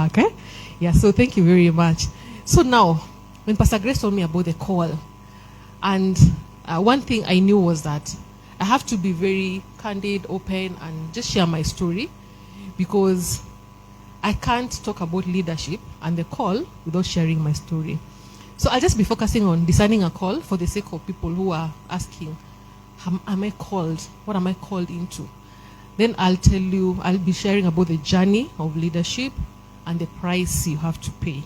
Okay? Yeah, so thank you very much. So now, when Pastor Grace told me about the call, and one thing I knew was that I have to be very candid, open, and just share my story, because I can't talk about leadership and the call without sharing my story. So I'll just be focusing on designing a call for the sake of people who are asking, am I called? What am I called into? Then I'll be sharing about the journey of leadership and the price you have to pay.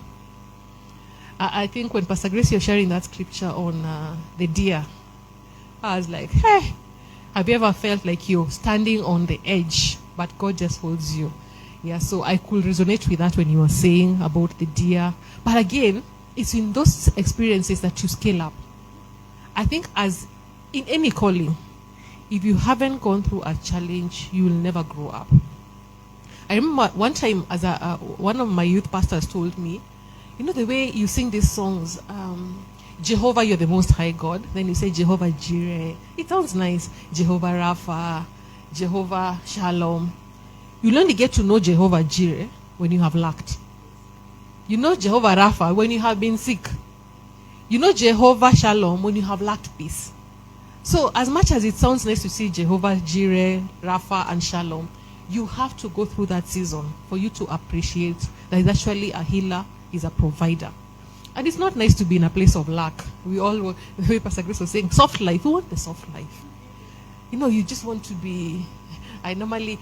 I think when Pastor Grace, you're sharing that scripture on the deer, I was like, hey, have you ever felt like you're standing on the edge, but God just holds you? Yeah, so I could resonate with that when you were saying about the deer. But again, it's in those experiences that you scale up. I think as in any calling, if you haven't gone through a challenge, you will never grow up. I remember one time, as one of my youth pastors told me, you know the way you sing these songs, Jehovah, you're the most high God. Then you say Jehovah Jireh. It sounds nice. Jehovah Rapha, Jehovah Shalom. You'll only get to know Jehovah Jireh when you have lacked. You know Jehovah Rapha when you have been sick. You know Jehovah Shalom when you have lacked peace. So as much as it sounds nice to see Jehovah Jireh, Rapha, and Shalom, you have to go through that season for you to appreciate that it's actually a healer, is a provider. And it's not nice to be in a place of lack. We all, the way Pastor Grace was saying, soft life. Who wants the soft life? You know, you just want to be... I normally,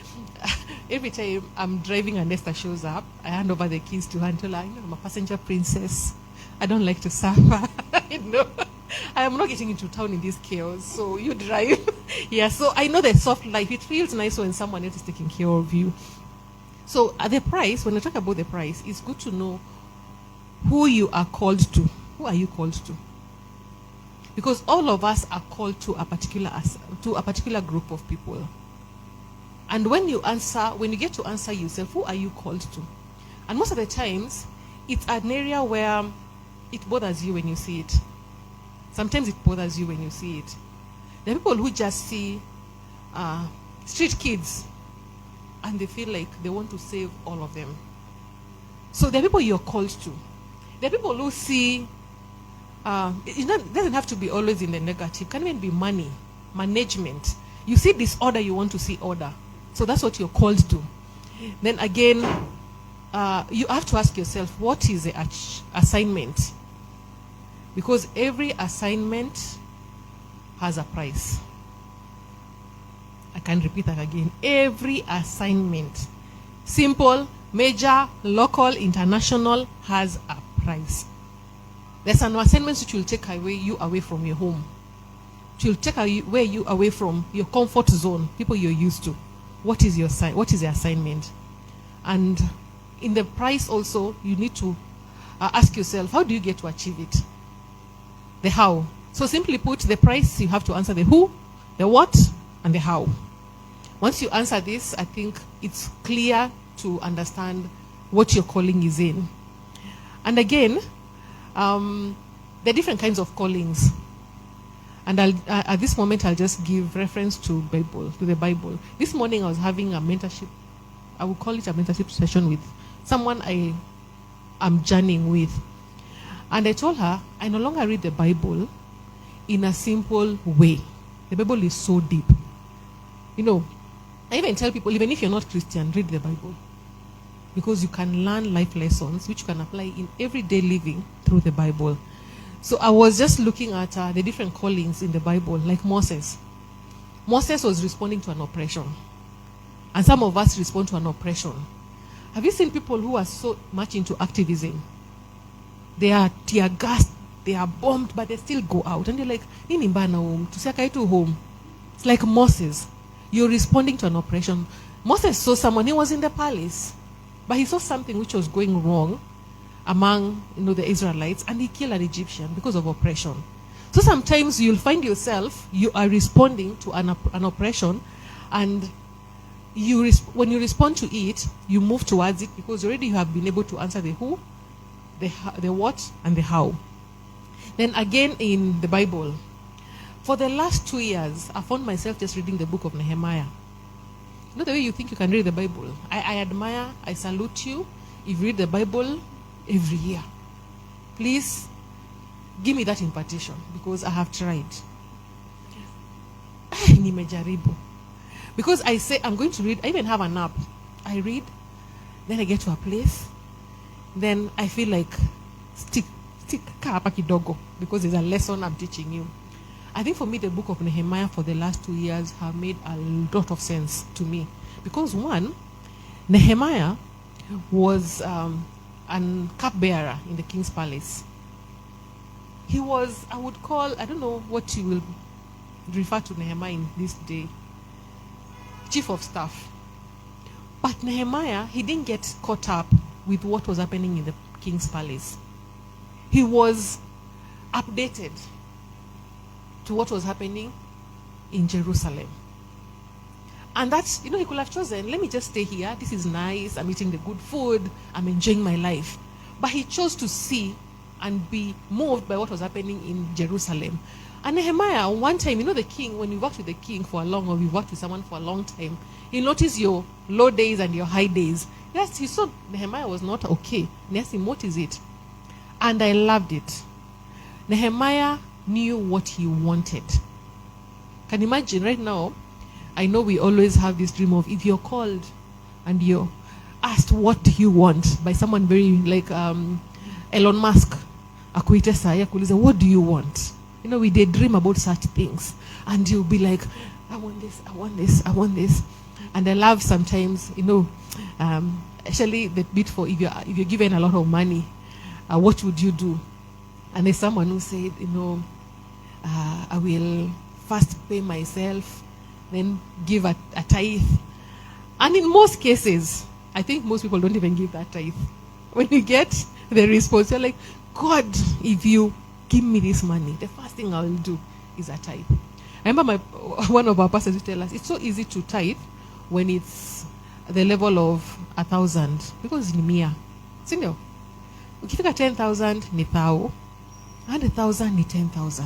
every time I'm driving and Esther shows up, I hand over the keys to her and tell her, I'm a passenger princess. I don't like to suffer. I am not getting into town in this chaos, so you drive. Yeah, so I know the soft life. It feels nice when someone else is taking care of you. So at the price, when I talk about the price, it's good to know who you are called to. Who are you called to? Because all of us are called to a particular group of people. And when you get to answer yourself, who are you called to? And most of the times, it's an area where it bothers you when you see it. Sometimes it bothers you when you see it. There are people who just see street kids and they feel like they want to save all of them. So there are people you're called to. There are people who see, it doesn't have to be always in the negative. It can even be money, management. You see disorder, you want to see order. So that's what you're called to. Then again, you have to ask yourself, what is the assignment? Because every assignment has a price. I can repeat that again. Every assignment, simple, major, local, international, has a price. There's an assignment which will take you away from your home. It will take you away from your comfort zone, people you're used to. What is the assignment? And in the price also, you need to ask yourself, how do you get to achieve it? The how. So simply put, the price, you have to answer the who, the what, and the how. Once you answer this, I think it's clear to understand what your calling is in. And again, there are different kinds of callings. And at this moment, I'll just give reference to the Bible. This morning, I was having a mentorship. I would call it a mentorship session with someone I am journeying with. And I told her, I no longer read the Bible in a simple way. The Bible is so deep. You know, I even tell people, even if you're not Christian, read the Bible. Because you can learn life lessons which you can apply in everyday living through the Bible. So I was just looking at the different callings in the Bible, like Moses. Moses was responding to an oppression. And some of us respond to an oppression. Have you seen people who are so much into activism? They are tear gassed, they are bombed, but they still go out. And they're like, Nini mbana home, tusiakaitu home. It's like Moses. You're responding to an oppression. Moses saw someone, he was in the palace. But he saw something which was going wrong among the Israelites, and he killed an Egyptian because of oppression. So sometimes you'll find yourself, you are responding to an oppression, and when you respond to it, you move towards it because already you have been able to answer the who, the what, and the how. Then again in the Bible, for the last 2 years, I found myself just reading the book of Nehemiah. You know the way you think you can read the Bible? I admire, I salute you if you read the Bible every year, please give me that impartation because I have tried. Nimejaribu. Because I say I'm going to read, I even have an app. I read, then I get to a place, then I feel like stick hapa kidogo because there's a lesson I'm teaching you. I think for me the book of Nehemiah for the last 2 years have made a lot of sense to me. Because one, Nehemiah was an cupbearer in the king's palace. He was, I would call, I don't know what you will refer to Nehemiah in this day, chief of staff. But Nehemiah, he didn't get caught up with what was happening in the king's palace. He was updated to what was happening in Jerusalem. And that's, he could have chosen, let me just stay here. This is nice. I'm eating the good food. I'm enjoying my life. But he chose to see and be moved by what was happening in Jerusalem. And Nehemiah, one time, the king, when you worked with the king for a long, or you worked with someone for a long time, he noticed your low days and your high days. Yes, he saw Nehemiah was not okay. And he asked him, what is it? And I loved it. Nehemiah knew what he wanted. Can you imagine right now? I know we always have this dream of if you're called and you're asked what do you want by someone very like Elon Musk, what do you want? We daydream about such things. And you'll be like, I want this, I want this, I want this. And I love sometimes, actually the bit for if you're given a lot of money, what would you do? And there's someone who said, I will first pay myself, then give a tithe. And in most cases, I think most people don't even give that tithe. When you get the response, you're like, God, if you give me this money, the first thing I will do is a tithe. I remember one of our pastors would tell us, it's so easy to tithe when it's the level of 1,000, because ni mia. Sindio? Ukifika 10,000 ni thou, 100,000 ni 10,000.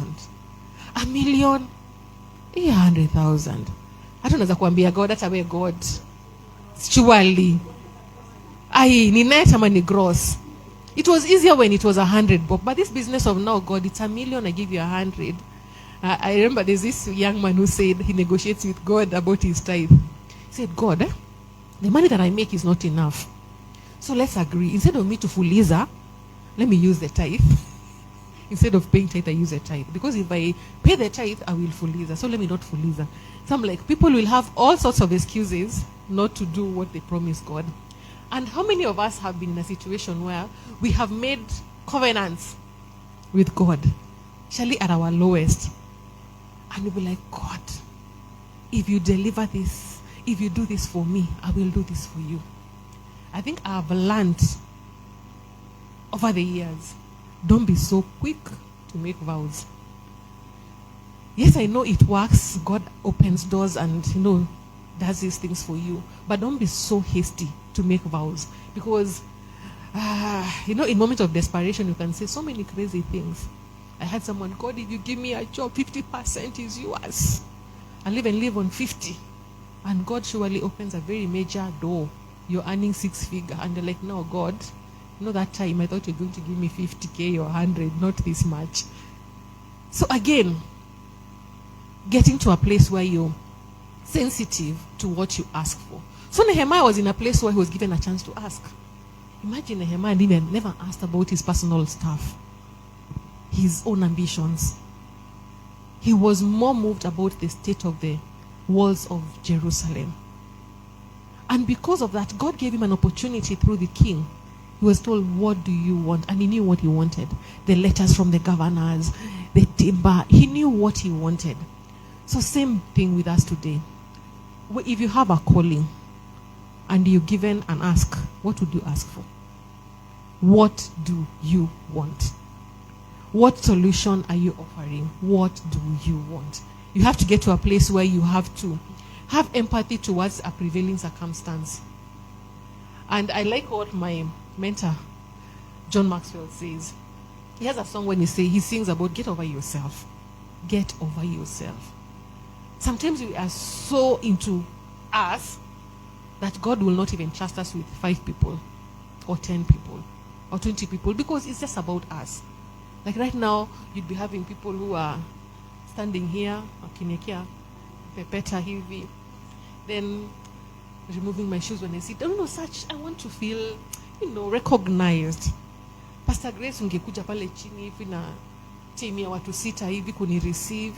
A million, 100,000. Hata unaweza kuambia God, hata we God. Surely. Ni net ama ni gross. It was easier when it was 100, but this business of now, God, it's 1 million, I give you 100. I remember there's this young man who said he negotiates with God about his tithe. He said, God, the money that I make is not enough. So let's agree. Instead of me to fuliza, let me use the tithe. Instead of paying tithe, I use a tithe. Because if I pay the tithe, I will fuliza. So let me not fuliza. So I'm like, people will have all sorts of excuses not to do what they promise God. And how many of us have been in a situation where we have made covenants with God, surely at our lowest, and we'll be like, God, if you deliver this, if you do this for me, I will do this for you. I think I've learned over the years, don't be so quick to make vows. Yes, I know it works. God opens doors and, does these things for you. But don't be so hasty to make vows. Because, in moments of desperation, you can say so many crazy things. I had someone, God, if you give me a job, 50% is yours. I'll even live on 50. And God surely opens a very major door. You're earning 6 figures. And they're like, no, God, that time I thought you're going to give me 50K or 100, not this much. So again, getting to a place where you're sensitive to what you ask for. So Nehemiah was in a place where he was given a chance to ask. Imagine Nehemiah never asked about his personal stuff, his own ambitions. He was more moved about the state of the walls of Jerusalem. And because of that, God gave him an opportunity through the king. He was told, what do you want? And he knew what he wanted. The letters from the governors, the timber. He knew what he wanted. So same thing with us today. If you have a calling and you're given an ask, what would you ask for? What do you want? What solution are you offering? What do you want? You have to get to a place where you have to have empathy towards a prevailing circumstance. And I like what my mentor, John Maxwell, says. He has a song when he sings about get over yourself. Get over yourself. Sometimes we are so into us that God will not even trust us with 5 people. or 10 people or 20 people, because it's just about us. Like right now, you'd be having people who are standing here, wakinekia, pepeta hivi, then removing my shoes when I sit. I don't know, such, I want to feel, recognized. Pastor Grace ungekuja pale chini hivi na team ya watu sita hivi kuni receive,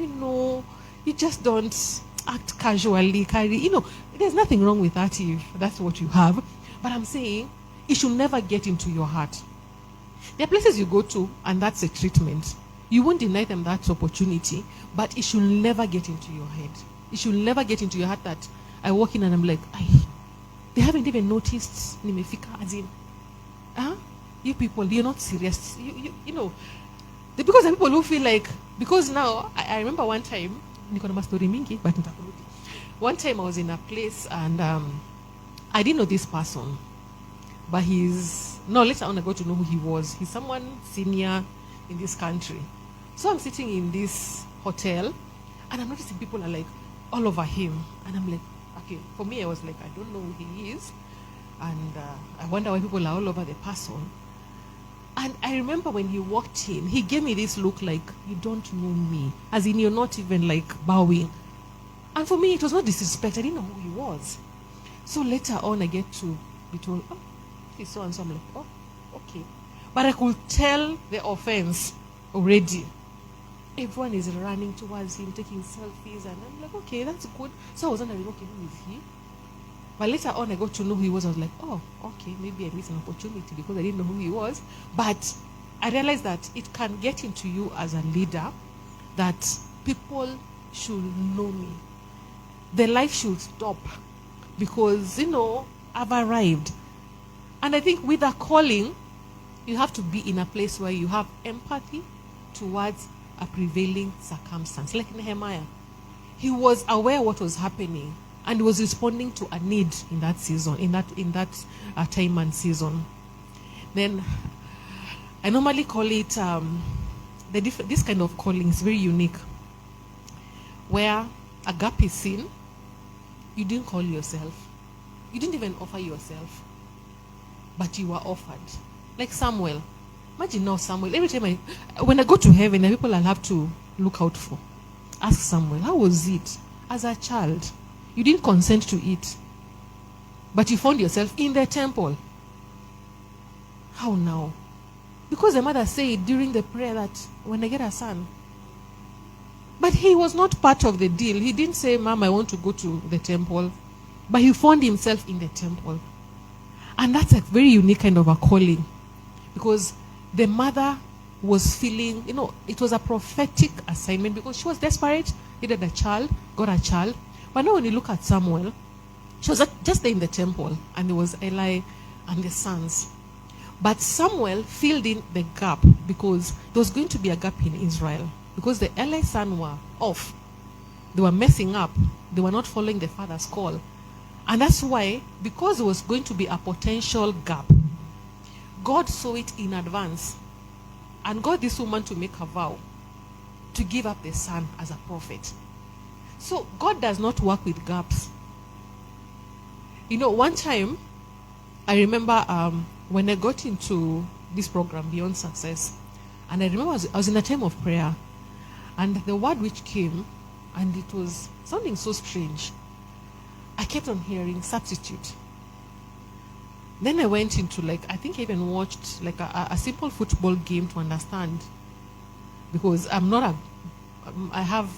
you just don't act casually, carry, there's nothing wrong with that if that's what you have. But I'm saying, it should never get into your heart. There are places you go to, and that's a treatment. You won't deny them that opportunity, but it should never get into your head. It should never get into your heart that I walk in and I'm like, they haven't even noticed nimefika as in, you people, you're not serious. Because there are people who feel like, because now, I remember one time, niko na story mingi, but nitakurudi. One time I was in a place and I didn't know this person, but later on I got to know who he was. He's someone senior in this country. So I'm sitting in this hotel and I'm noticing people are like all over him. And I'm like, okay, for me I was like, I don't know who he is. And I wonder why people are all over the person. And I remember when he walked in, he gave me this look like, you don't know me. As in, you're not even like bowing. And for me, it was not disrespect. I didn't know who he was. So later on, I get to be told, he's so and so. I'm like, okay. But I could tell the offense already. Everyone is running towards him, taking selfies. And I'm like, okay, that's good. So I was wondering, okay, who is he? But later on, I got to know who he was. I was like, okay, maybe I missed an opportunity because I didn't know who he was. But I realized that it can get into you as a leader that people should know me. The life should stop because, I've arrived. And I think with a calling, you have to be in a place where you have empathy towards a prevailing circumstance. Like Nehemiah, he was aware what was happening. And was responding to a need in that season, in that time and season. Then I normally call it this kind of calling is very unique, where a gap is seen. You didn't call yourself, you didn't even offer yourself, but you were offered. Like Samuel. Imagine now Samuel. Every time when I go to heaven, there are people I'll have to look out for. Ask Samuel, how was it as a child? You didn't consent to it, but you found yourself in the temple. How now? Because the mother said during the prayer that when I get a son. But he was not part of the deal. He didn't say, Mom, I want to go to the temple. But he found himself in the temple. And that's a very unique kind of a calling. Because the mother was feeling, it was a prophetic assignment because she was desperate, needed a child, got a child. But now when you look at Samuel, she was just there in the temple, and there was Eli and the sons. But Samuel filled in the gap because there was going to be a gap in Israel. Because the Eli sons were off. They were messing up. They were not following the father's call. And that's why, because there was going to be a potential gap, God saw it in advance and got this woman to make a vow to give up the son as a prophet. So God does not work with gaps. One time, I remember when I got into this program, Beyond Success, and I remember I was in a time of prayer, and the word which came, and it was sounding so strange. I kept on hearing substitute. Then I went into I think I even watched a simple football game to understand, because I have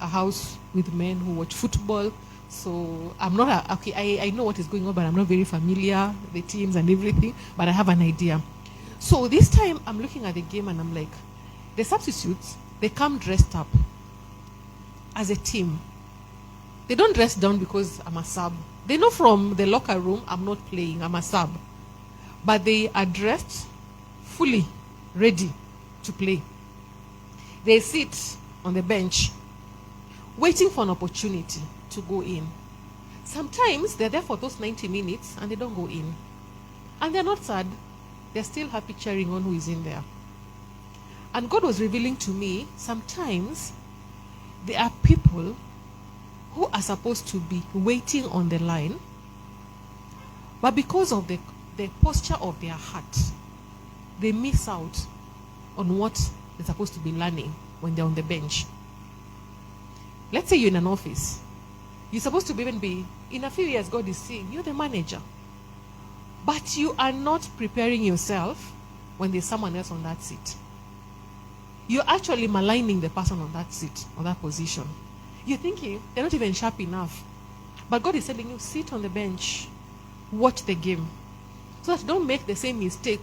a house with men who watch football, so I'm not I know what is going on, but I'm not very familiar with the teams and everything, but I have an idea. So this time I'm looking at the game and I'm like, the substitutes, they come dressed up as a team. They don't dress down because I'm a sub. They know from the locker room I'm not playing, I'm a sub. But they are dressed fully ready to play. They sit on the bench waiting for an opportunity to go in. Sometimes they're there for those 90 minutes and they don't go in. And they're not sad. They're still happy cheering on who is in there. And God was revealing to me, sometimes there are people who are supposed to be waiting on the line, but because of the the posture of their heart, they miss out on what they're supposed to be learning when they're on the bench. Let's say you're in an office. You're supposed to even be, in a few years, God is saying, you're the manager. But you are not preparing yourself when there's someone else on that seat. You're actually maligning the person on that seat, on that position. You're thinking, they're not even sharp enough. But God is telling you, sit on the bench, watch the game. So that don't make the same mistake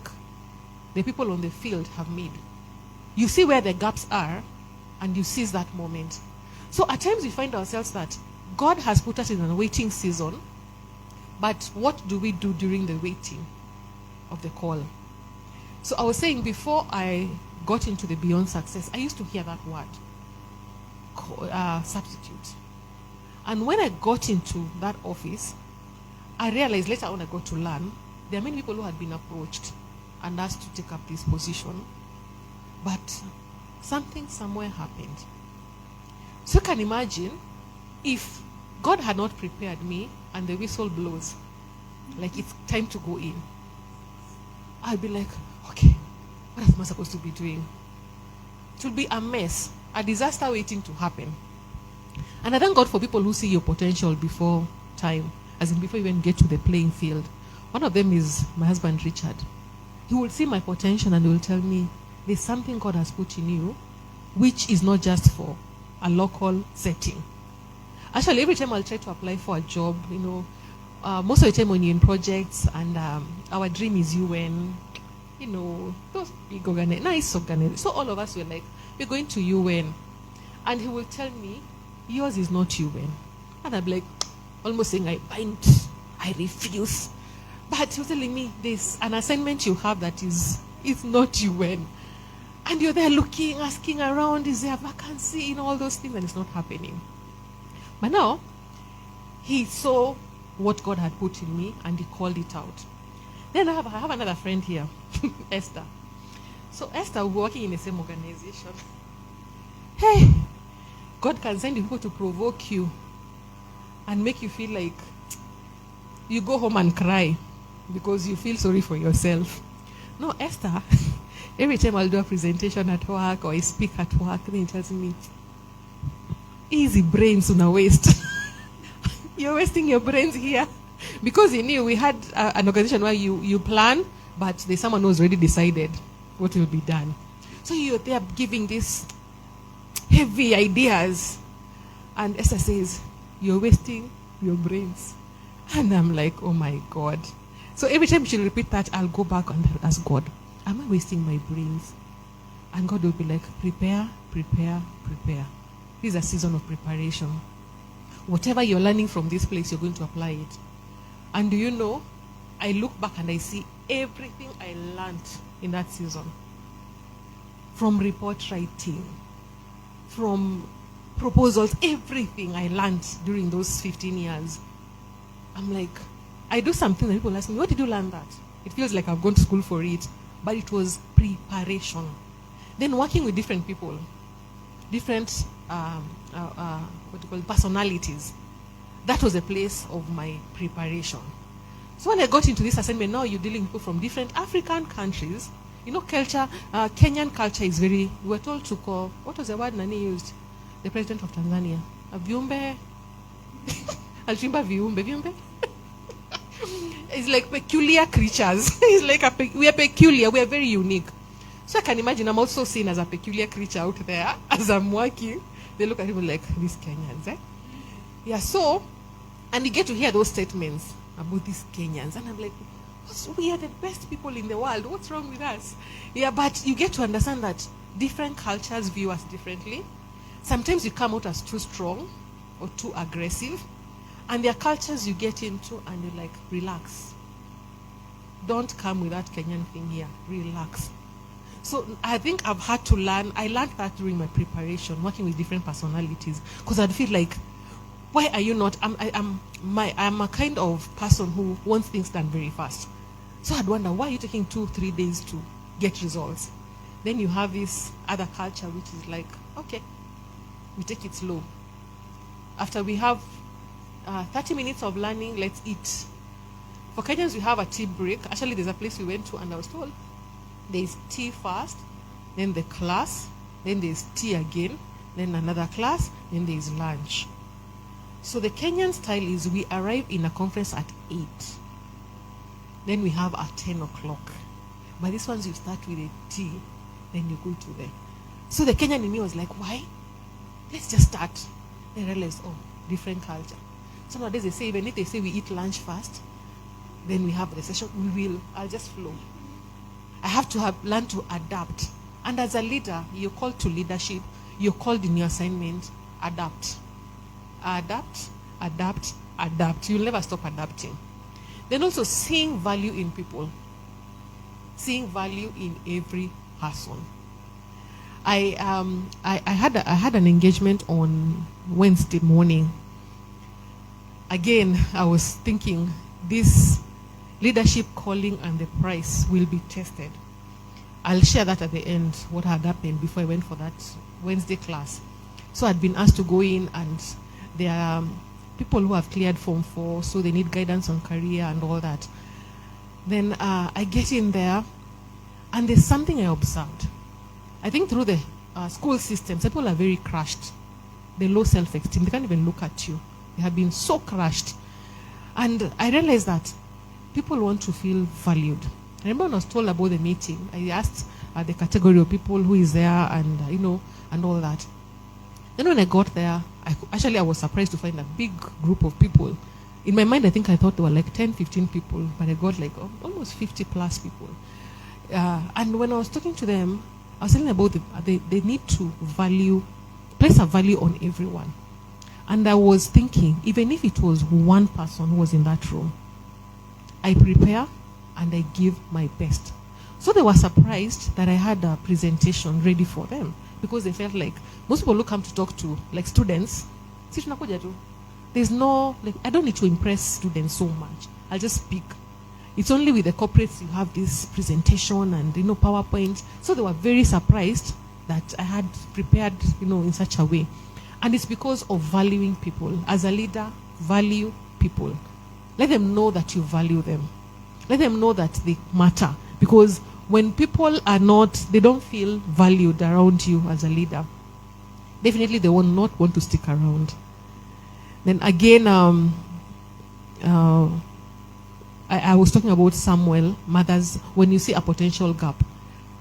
the people on the field have made. You see where the gaps are, and you seize that moment. So at times we find ourselves that God has put us in a waiting season, but what do we do during the waiting of the call? So I was saying, before I got into the Beyond Success, I used to hear that word, substitute. And when I got into that office, I realized later on I got to learn, there are many people who had been approached and asked to take up this position, but something somewhere happened. So you can imagine if God had not prepared me and the whistle blows, like it's time to go in, I'd be like, okay, what am I supposed to be doing? It will be a mess, a disaster waiting to happen. And I thank God for people who see your potential before time, as in before you even get to the playing field. One of them is my husband, Richard. He will see my potential and he will tell me, there's something God has put in you, which is not just for a local setting. Actually, every time I'll try to apply for a job, most of the time when you're in projects and our dream is UN, those big nice organizations. So all of us were like, we're going to UN. And he will tell me, yours is not UN. And I'm like, almost saying, I bind, I refuse. But he was telling me, there's an assignment you have that is not UN. And you're there looking, asking around, is there a vacancy, all those things, and it's not happening. But now, he saw what God had put in me, and he called it out. Then I have another friend here, Esther. So Esther, we're working in the same organization. Hey, God can send people to provoke you and make you feel like you go home and cry because you feel sorry for yourself. No, Esther, every time I'll do a presentation at work or I speak at work, then he tells me, easy brains on a waste. You're wasting your brains here. Because he knew we had an organization where you plan, but there's someone who's already decided what will be done. So you're there giving these heavy ideas. And Esther says, you're wasting your brains. And I'm like, oh my God. So every time she'll repeat that, I'll go back and ask God, am I wasting my brains? And God will be like, prepare, prepare, prepare. This is a season of preparation. Whatever you're learning from this place, you're going to apply it. And do you know, I look back and I see everything I learned in that season. From report writing, from proposals, everything I learned during those 15 years. I'm like, I do something and people ask me, what did you learn that? It feels like I've gone to school for it, but it was preparation. Then working with different people, different personalities. That was a place of my preparation. So when I got into this assignment, now you're dealing with people from different African countries. Culture, Kenyan culture is very, we were told to call, what was the word Nani used? The president of Tanzania. Viumbe. Alchimba viumbe. It's like peculiar creatures. It's like we are peculiar, we are very unique. So I can imagine I'm also seen as a peculiar creature out there as I'm working. They look at people like, these Kenyans, eh? Yeah, so, and you get to hear those statements about these Kenyans. And I'm like, we are the best people in the world. What's wrong with us? Yeah, but you get to understand that different cultures view us differently. Sometimes you come out as too strong or too aggressive. And there are cultures you get into and you're like, relax. Don't come with that Kenyan thing here. Relax. So I think I've had to learn. I learned that during my preparation, working with different personalities. Because I'd feel like, why are you not? I'm a kind of person who wants things done very fast. So I'd wonder, why are you taking 2-3 days to get results? Then you have this other culture which is like, okay, we take it slow. After we have 30 minutes of learning, let's eat. For Kenyans, we have a tea break. Actually, there's a place we went to, and I was told there's tea first, then the class, then there's tea again, then another class, then there's lunch. So the Kenyan style is we arrive in a conference at 8. Then we have at 10 o'clock. But this one's you start with a tea, then you go to the... So the Kenyan in me was like, why? Let's just start. Then I realized, oh, different culture. So nowadays they say, even if they say we eat lunch first, then we have the session, I'll just flow. I have to learn to adapt. And as a leader, you're called to leadership. You're called in your assignment, adapt. Adapt, adapt, adapt. You'll never stop adapting. Then also seeing value in people. Seeing value in every person. I had an engagement on Wednesday morning. Again, I was thinking this leadership calling and the price will be tested. I'll share that at the end, what had happened before I went for that Wednesday class. So I'd been asked to go in, and there are people who have cleared Form 4, so they need guidance on career and all that. Then I get in there, and there's something I observed. I think through the school systems, people are very crushed. They low self-esteem. They can't even look at you. They have been so crushed. And I realized that people want to feel valued. I remember when I was told about the meeting, I asked the category of people who is there and, and all that. Then when I got there, I was surprised to find a big group of people. In my mind, I thought there were like 10, 15 people, but I got like almost 50 plus people. And when I was talking to them, I was telling them about they need to place a value on everyone. And I was thinking, even if it was one person who was in that room, I prepare and I give my best. So they were surprised that I had a presentation ready for them, because they felt like most people who come to talk to, like students, there's no, I don't need to impress students so much. I'll just speak. It's only with the corporates you have this presentation and, PowerPoint. So they were very surprised that I had prepared, in such a way. And it's because of valuing people. As a leader, value people. Let them know that you value them. Let them know that they matter. Because when people they don't feel valued around you as a leader, definitely they will not want to stick around. Then again, I was talking about Samuel, mothers, when you see a potential gap.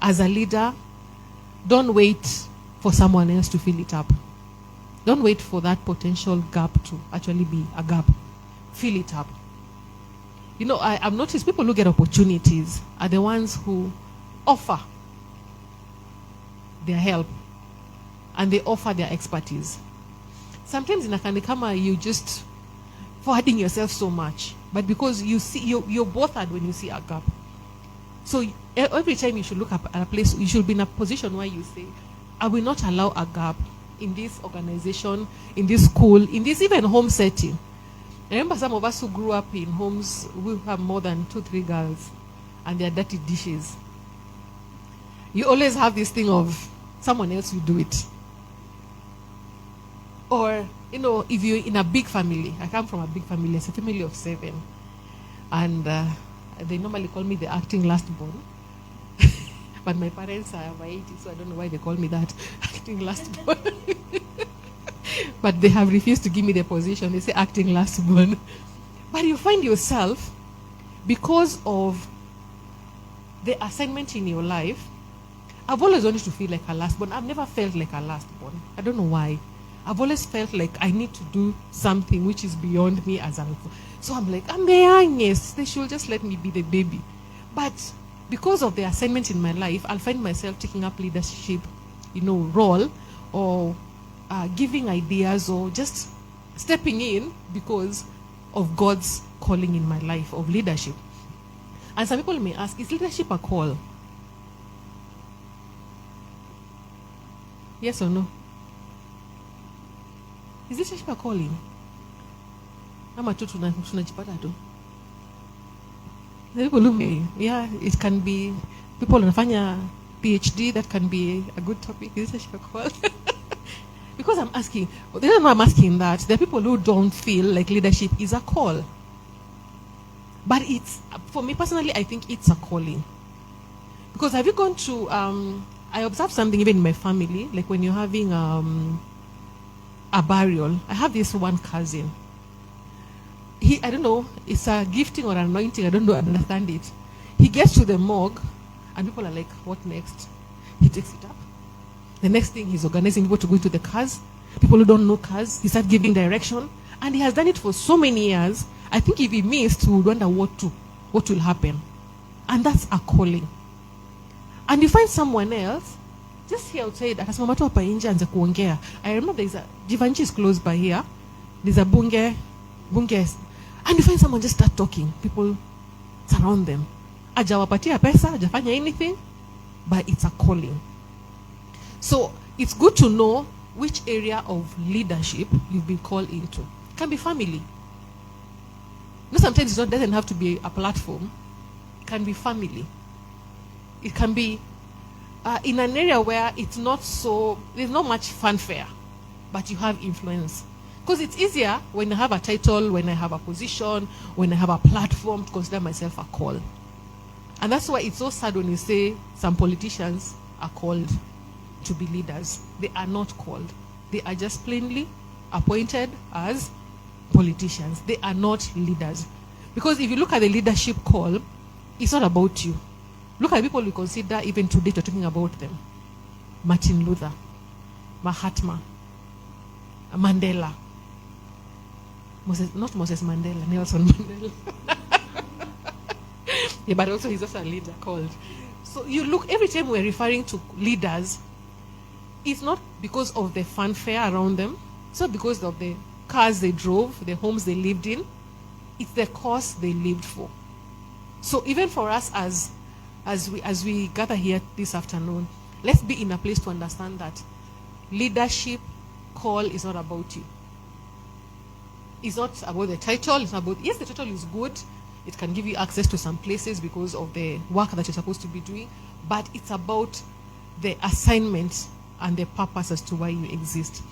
As a leader, don't wait for someone else to fill it up. Don't wait for that potential gap to actually be a gap. Fill it up. I've noticed people who get opportunities are the ones who offer their help and they offer their expertise. Sometimes in a Kandikama, you just forwarding yourself so much, but because you see, you're bothered when you see a gap. So every time you should look up at a place, you should be in a position where you say, I will not allow a gap in this organization, in this school, in this even home setting. I remember some of us who grew up in homes who have more than 2, 3 girls and their dirty dishes. You always have this thing of someone else will do it. Or, if you're in a big family, I come from a big family, it's a family of 7. And they normally call me the acting last born. But my parents are over 80, so I don't know why they call me that, acting last born. But they have refused to give me the position. They say acting last born. But you find yourself, because of the assignment in your life, I've always wanted to feel like a last born. I've never felt like a last born. I don't know why. I've always felt like I need to do something which is beyond me as an. So I'm like, I'm the youngest. They should just let me be the baby. But because of the assignment in my life, I'll find myself taking up leadership, role, or giving ideas, or just stepping in because of God's calling in my life of leadership. And some people may ask, is leadership a call? Yes or no? Is leadership a calling? Ama tu tunajipata tu. People who may, it can be people wanafanya PhD, that can be a good topic. Is leadership a call? Because I'm asking, the reason why I'm asking that, there are people who don't feel like leadership is a call. But it's, for me personally, I think it's a calling. Because have you gone to, I observed something even in my family, like when you're having a burial. I have this one cousin. I don't know, it's a gifting or anointing, I don't know, understand it. He gets to the morgue, and people are like, what next? He takes it up. The next thing, he's organizing people to go to the cars. People who don't know cars, he starts giving direction. And he has done it for so many years. I think if he missed, he would wonder what will happen. And that's a calling. And you find someone else, just here outside, akasimama tu hapa nje anze kuongea. I remember there's a, Jivanchi is close by here. There's a bunge. And you find someone just start talking. People surround them. Hajawapatia pesa, hajafanya anything, but it's a calling. So it's good to know which area of leadership you've been called into. It can be family. No, sometimes it doesn't have to be a platform. It can be family. It can be in an area where it's not so, there's not much fanfare, but you have influence. Because it's easier when I have a title, when I have a position, when I have a platform to consider myself a call. And that's why it's so sad when you say some politicians are called to be leaders. They are not called. They are just plainly appointed as politicians. They are not leaders. Because if you look at the leadership call, it's not about you. Look at people we consider even today, we're talking about them. Martin Luther, Mahatma, Mandela. Not Moses Mandela, Nelson Mandela. Yeah, but also he's also a leader called. So you look, every time we're referring to leaders, it's not because of the fanfare around them. It's not because of the cars they drove, the homes they lived in. It's the cause they lived for. So even for us as we gather here this afternoon, let's be in a place to understand that leadership call is not about you. It's not about the title. It's not about, yes, the title is good. It can give you access to some places because of the work that you're supposed to be doing. But it's about the assignment and the purpose as to why you exist.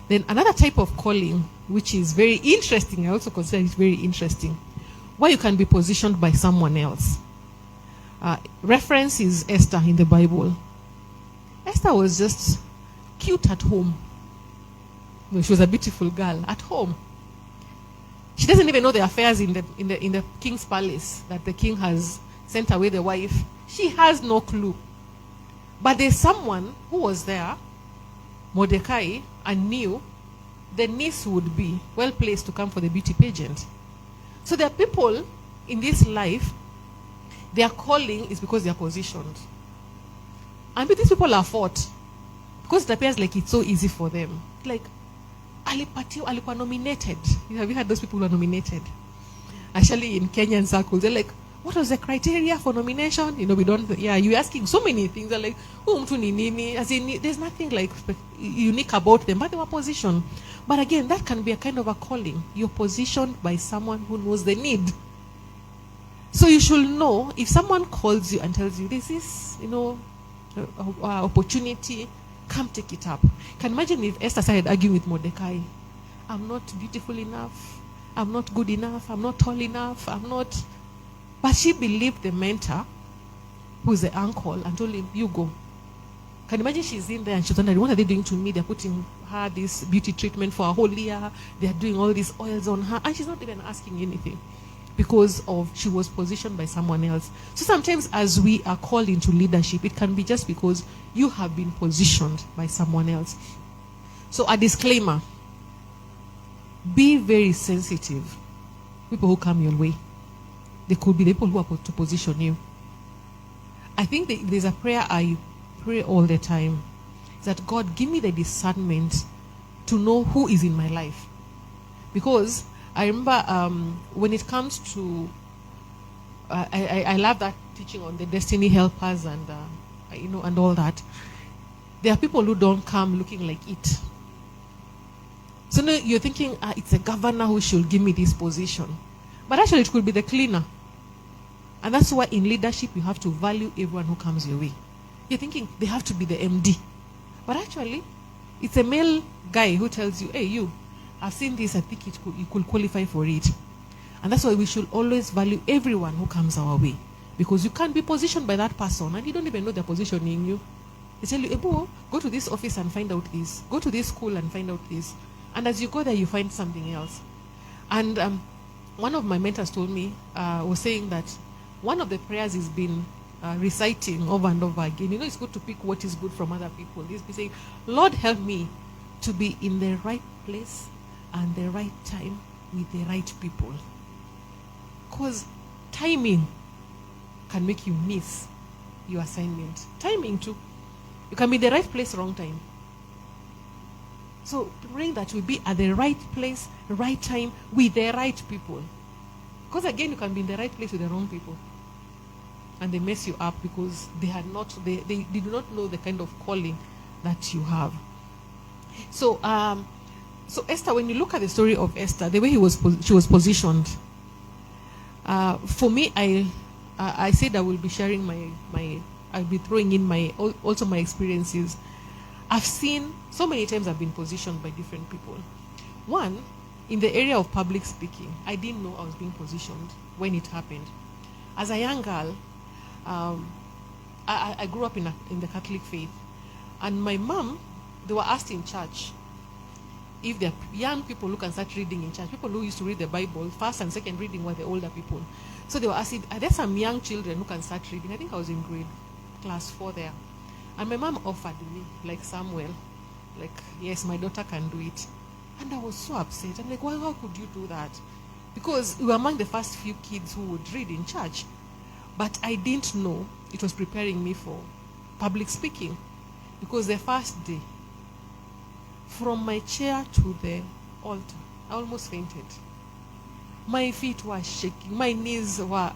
Then another type of calling, which is very interesting, I also consider it very interesting, where you can be positioned by someone else. Reference is Esther in the Bible. Esther was just cute at home. She was a beautiful girl at home. She doesn't even know the affairs in the king's palace, that the king has sent away the wife. She has no clue. But there's someone who was there, Mordecai, and knew the niece would be well placed to come for the beauty pageant. So there are people in this life, their calling is because they are positioned. And these people are fought because it appears like it's so easy for them. Like, alikuwa nominated. Have you heard those people who are nominated? Actually, in Kenyan circles, they're like, what was the criteria for nomination? You know, we don't, yeah, you're asking so many things. They're like, mtu ni nini? As in, there's nothing like unique about them, but they were positioned. But again, that can be a kind of a calling. You're positioned by someone who knows the need. So you should know, if someone calls you and tells you, this is, you know, opportunity, come take it up. Can imagine if Esther started arguing with Mordecai. I'm not beautiful enough. I'm not good enough. I'm not tall enough. I'm not. But she believed the mentor, who's the uncle, and told him, you go. Can imagine she's in there and she's wondering, what are they doing to me? They're putting her this beauty treatment for a whole year. They're doing all these oils on her. And she's not even asking anything because of she was positioned by someone else. So sometimes as we are called into leadership, it can be just because you have been positioned by someone else. So a disclaimer, be very sensitive. People who come your way. They could be the people who are put to position you. I think there's a prayer I pray all the time. That God, give me the discernment to know who is in my life. Because I remember when it comes to, I love that teaching on the destiny helpers and, you know, and all that. There are people who don't come looking like it. So now you're thinking, it's a governor who should give me this position. But actually it could be the cleaner. And that's why in leadership you have to value everyone who comes your way. You're thinking they have to be the MD. But actually, it's a male guy who tells you, hey, you, I've seen this, I think you could qualify for it. And that's why we should always value everyone who comes our way. Because you can't be positioned by that person and you don't even know they're positioning you. They tell you, Ebo, go to this office and find out this. Go to this school and find out this. And as you go there, you find something else. And one of my mentors told me, was saying that one of the prayers he's been reciting over and over again. It's good to pick what is good from other people. He's been saying, Lord, help me to be in the right place and the right time with the right people. Because timing can make you miss your assignment. Timing too. You can be in the right place, wrong time. So praying that you'll be at the right place, right time, with the right people. Because again, you can be in the right place with the wrong people. And they mess you up because they do not know the kind of calling that you have. So Esther, when you look at the story of Esther, the way she was positioned, for me, I said I will be sharing I'll be throwing in also my experiences. I've seen so many times I've been positioned by different people. One, in the area of public speaking, I didn't know I was being positioned when it happened. As a young girl, I grew up in the Catholic faith, and my mom, they were asked in church if they're young people who can start reading in church. People who used to read the Bible, first and second reading were the older people. So they were asking, are there some young children who can start reading? I think I was in class 4 there. And my mom offered me, like Samuel, like, yes, my daughter can do it. And I was so upset. I'm like, well, how could you do that? Because we were among the first few kids who would read in church. But I didn't know it was preparing me for public speaking. Because the first day, from my chair to the altar, I almost fainted. My feet were shaking. My knees were...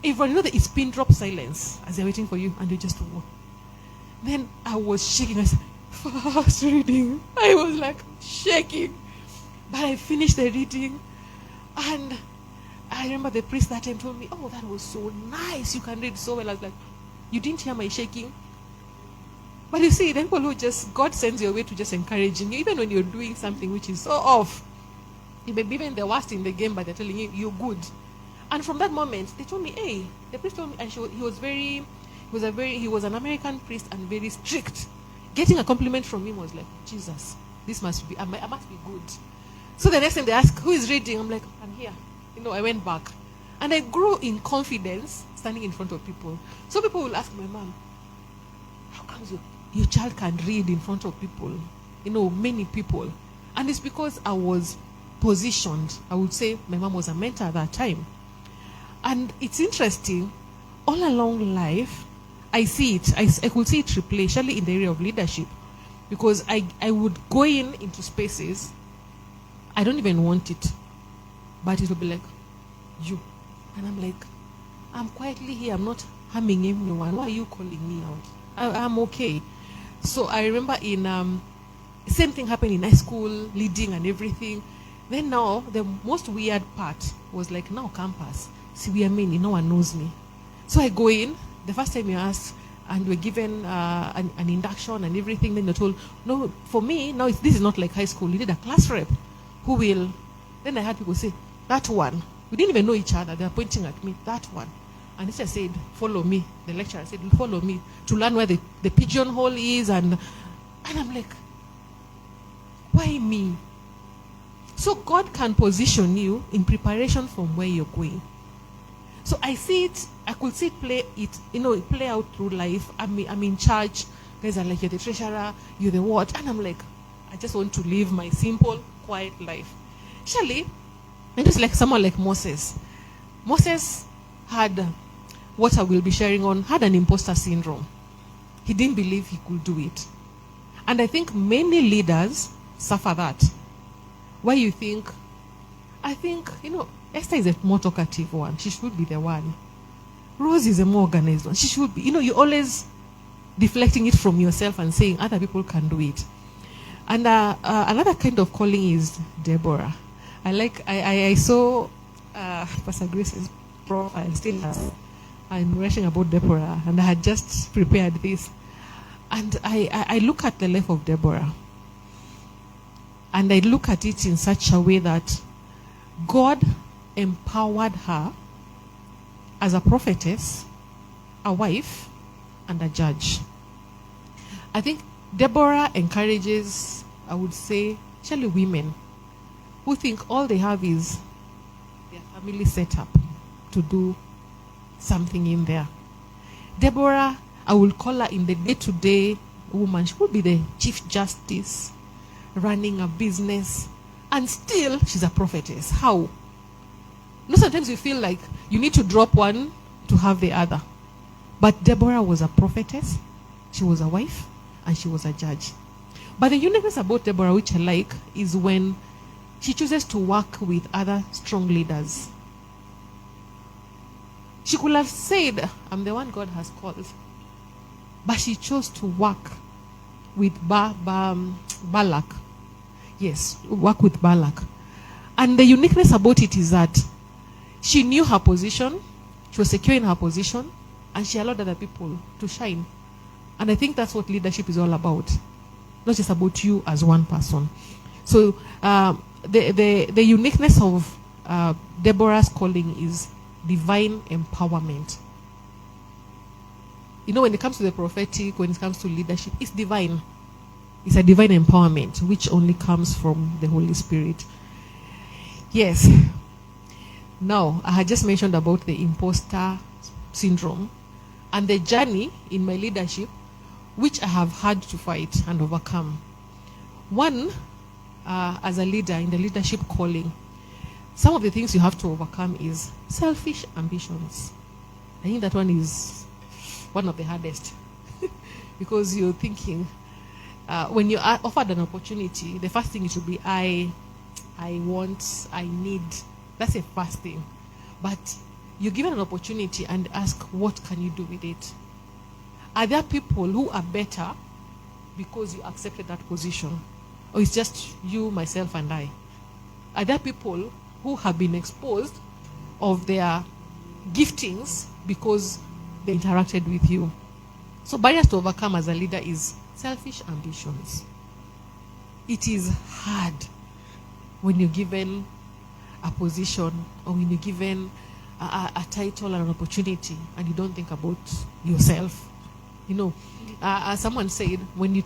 Everyone, it's pin drop silence as they're waiting for you and you just walk. Then I was shaking. I said, fast reading. I was like shaking. But I finished the reading. And I remember the priest that time told me, oh, that was so nice. You can read so well. I was like, you didn't hear my shaking? But you see, then people who God sends you away to just encouraging you, even when you're doing something which is so off. You may be even the worst in the game, but they're telling you, you're good. And from that moment, they told me, hey, the priest told me, and he was an American priest and very strict. Getting a compliment from him was like, Jesus, I must be good. So the next time they ask, who is reading? I'm like, I'm here. I went back. And I grew in confidence standing in front of people. So people will ask my mom, how come your child can read in front of people? Many people. And it's because I was positioned. I would say my mom was a mentor at that time. And it's interesting, all along life, I see it. I could see it replay, especially in the area of leadership. Because I would go into spaces, I don't even want it. But it will be like, you. And I'm like, I'm quietly here. I'm not harming anyone. Why are you calling me out? I'm okay. So I remember same thing happened in high school, leading and everything. Then now, the most weird part was like, now campus. See, we are many, no one knows me. So I go in, the first time you ask, and we're given an induction and everything, then you're told, no, for me, now this is not like high school. You need a class rep who will, then I had people say, that one. We didn't even know each other. They're pointing at me, that one. And he said, follow me. The lecturer said, follow me to learn where the pigeonhole is. And I'm like, why me? So God can position you in preparation from where you're going. So I could see it play out through life. I'm in charge. Guys are like, you're the treasurer, you're the what? And I'm like, I just want to live my simple, quiet life. Surely, and just like someone like Moses. Moses had, what I will be sharing on, had an imposter syndrome. He didn't believe he could do it. And I think many leaders suffer that. Why you think, Esther is a more talkative one. She should be the one. Rose is a more organized one. She should be. You're always deflecting it from yourself and saying other people can do it. And another kind of calling is Deborah. I saw Pastor Grace's profile still has. I'm rushing about Deborah, and I had just prepared this. And I look at the life of Deborah. And I look at it in such a way that God empowered her as a prophetess, a wife, and a judge. I think Deborah encourages, I would say, especially women who think all they have is their family setup to do something in there. Deborah, I will call her in the day-to-day woman. She could be the chief justice, running a business, and still she's a prophetess. How? You know, sometimes you feel like you need to drop one to have the other. But Deborah was a prophetess, she was a wife, and she was a judge. But the uniqueness about Deborah, which I like, is when she chooses to work with other strong leaders. She could have said, I'm the one God has called. But she chose to work with Balak. Yes, work with Balak. And the uniqueness about it is that she knew her position, she was secure in her position, and she allowed other people to shine. And I think that's what leadership is all about. Not just about you as one person. So the uniqueness of Deborah's calling is divine empowerment. You know, when it comes to the prophetic, when it comes to leadership, it's divine. It's a divine empowerment, which only comes from the Holy Spirit. Yes. Now, I had just mentioned about the imposter syndrome and the journey in my leadership, which I have had to fight and overcome. One, as a leader in the leadership calling, some of the things you have to overcome is selfish ambitions. I think that one is one of the hardest because you're thinking, when you are offered an opportunity, the first thing it should be, I want, I need. That's the first thing. But you're given an opportunity and ask, what can you do with it? Are there people who are better because you accepted that position? Or it's just you, myself, and I? Are there people who have been exposed of their giftings because they interacted with you? So barriers to overcome as a leader is selfish ambitions. It is hard when you're given a position or when you're given a title and an opportunity and you don't think about yourself. You know, someone said, when you